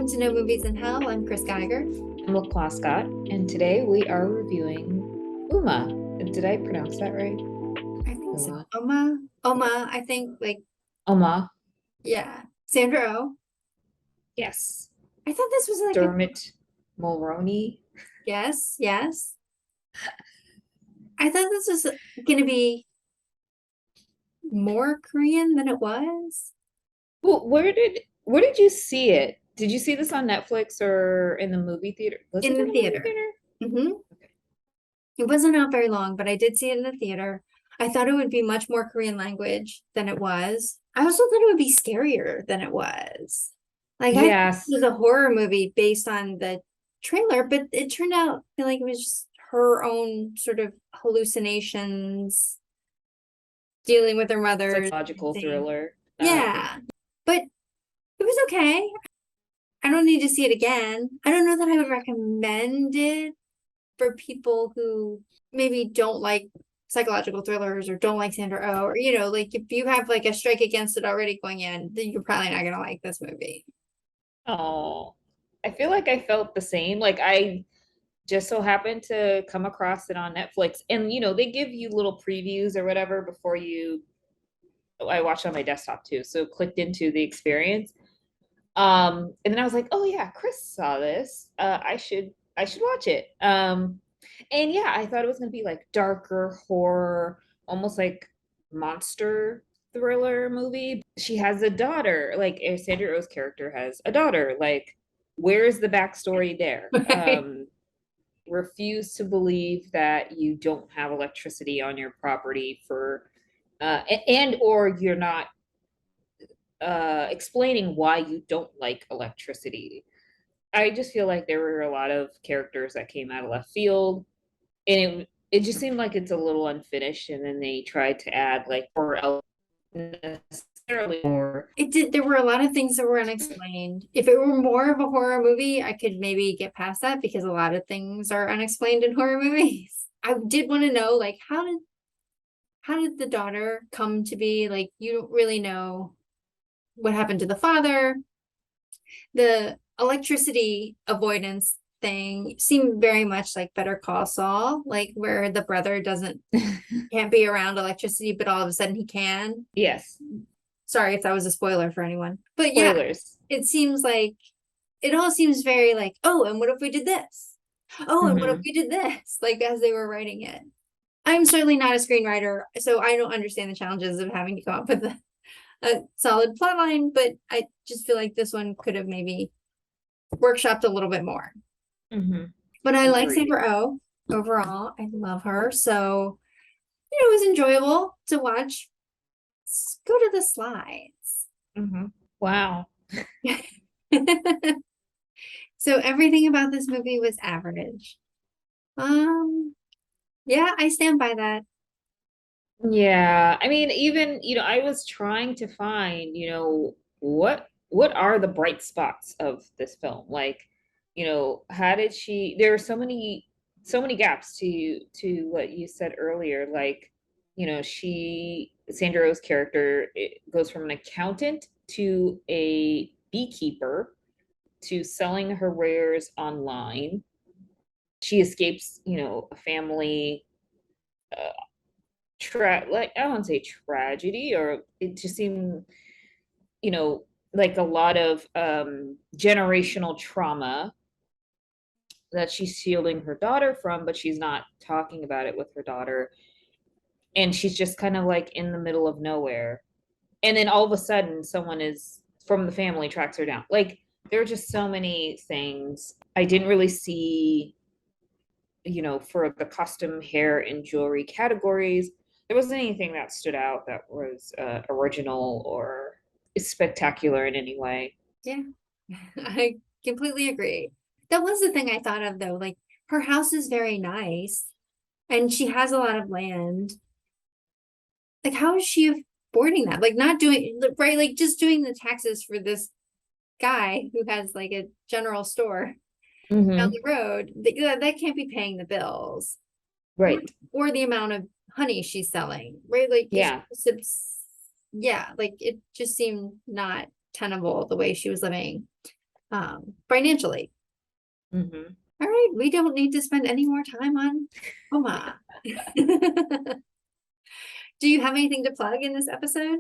Welcome to No Movies in Hell. I'm Chris Geiger. I'm Scott, and today we are reviewing Umma. Did I pronounce that right? I think so. Umma. Oma, I think Umma. yeah. Sandra Oh. Yes. I thought this was like a Dermot Mulroney. yes. I thought this was gonna be more Korean than it was. Well, where did you see it? Did you see this on Netflix or in the movie theater? Was In it in the the movie theater. theater? hmm Okay. It wasn't out very long, but I did see it in the theater. I thought it would be much more Korean language than it was. I also thought it would be scarier than it was. Like I thought Yes. it was a horror movie based on the trailer, but it turned out like it was just her own sort of hallucinations dealing with her mother. Psychological Thing. thriller. Okay. Yeah, but it was okay. I don't need to see it again. I don't know that I would recommend it for people who maybe don't like psychological thrillers or don't like Sandra Oh, or like if you have like a strike against it already going in, then you're probably not gonna like this movie. Oh, I feel like I felt the same. Like I just so happened to come across it on Netflix, and they give you little previews or whatever before you. I watched on my desktop too, so clicked into the experience. And then I was like, oh yeah, Chris saw this. I should watch it. And yeah, I thought it was gonna be like darker horror, almost like monster thriller movie. She has a daughter, like Sandra Oh's character has a daughter. Like, where's the backstory there? Right. Refuse to believe that you don't have electricity on your property for and or you're not explaining why you don't like electricity. I just feel like there were a lot of characters that came out of left field, and it just seemed like it's a little unfinished. And then they tried to add like or necessarily more. It did. There were a lot of things that were unexplained. If it were more of a horror movie, I could maybe get past that because a lot of things are unexplained in horror movies. I did want to know, like, how did the daughter come to be? Like, you don't really know what happened to the father. The electricity avoidance thing seemed very much like Better Call Saul, like where the brother doesn't can't be around electricity, but all of a sudden he can. Yes, Sorry if that was a spoiler for anyone. But yeah, spoilers. it seems like it all seems very like, oh, and what if we did this? Oh, and what if Mm-hmm. we did this? Like as they were writing it. I'm certainly not a screenwriter, so I don't understand the challenges of having to come up with a solid plot line, but I just feel like this one could have maybe workshopped a little bit more. Mm-hmm. But I like Agreed. Sandra Oh overall. I love her. So, it was enjoyable to watch. Let's go to the slides. Mm-hmm. Wow. So everything about this movie was average. Yeah, I stand by that. Yeah, I mean, even, I was trying to find, what are the bright spots of this film? Like, how did there are so many gaps to what you said earlier. Like, Sandra Oh's character, it goes from an accountant to a beekeeper to selling her wares online. She escapes, a family uh, like I don't say tragedy, or it just seemed, you know, like a lot of generational trauma that she's shielding her daughter from, but she's not talking about it with her daughter. And she's just kind of like in the middle of nowhere. And then all of a sudden someone is from the family tracks her down. Like there are just so many things. I didn't really see, for the custom hair and jewelry categories, there wasn't anything that stood out that was original or spectacular in any way. Yeah, I completely agree. That was the thing I thought of though. Like her house is very nice and she has a lot of land. Like, how is she affording that? Like, not doing right, like just doing the taxes for this guy who has like a general store down Mm-hmm. the road. That can't be paying the bills or, Right. or the amount of honey she's selling, right? Like, Yeah. yeah, like it just seemed not tenable the way she was living. financially. Mhm. All right, we don't need to spend any more time on Umma. Do you have anything to plug in this episode?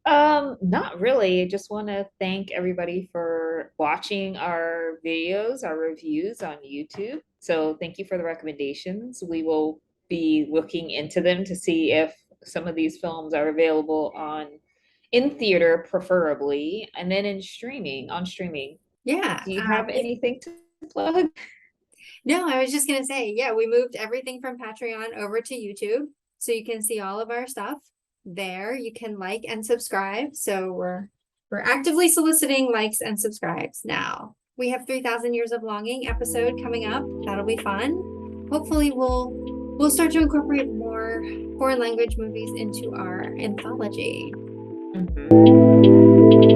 Not really. I just want to thank everybody for watching our videos, our reviews on YouTube. So thank you for the recommendations. We will be looking into them to see if some of these films are available in theater, preferably, and then in streaming, on streaming. Yeah. Do you have anything to plug? No, I was just gonna say, yeah, we moved everything from Patreon over to YouTube, so you can see all of our stuff there. You can like and subscribe. So we're actively soliciting likes and subscribes now. We have 3,000 Years of Longing episode coming up. That'll be fun. Hopefully we'll start to incorporate more foreign language movies into our anthology. Mhm.